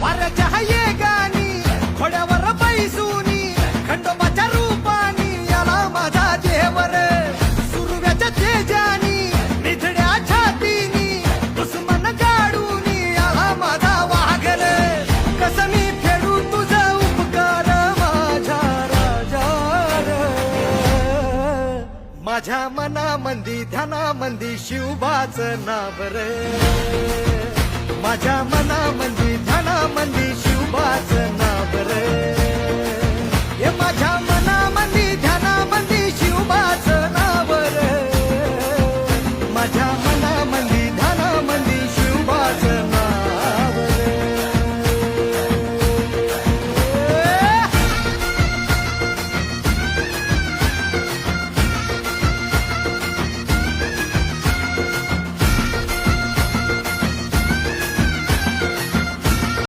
वाऱ्याच्या हाये गाणी घोड्यावर बैसूनी खंडोबाच्या रूपानी आला माझा देवर सुरव्याच्या तेजानी निधड्या छातीनी दुश्मन गाडूनी आला माझा वाघर कसं मी फेडू तुझा उपकार माझ्या राजा माझ्या मनामंदी ध्यानामंदी शिवबाचं नाव रे माझ्या मनामंदी ध्याना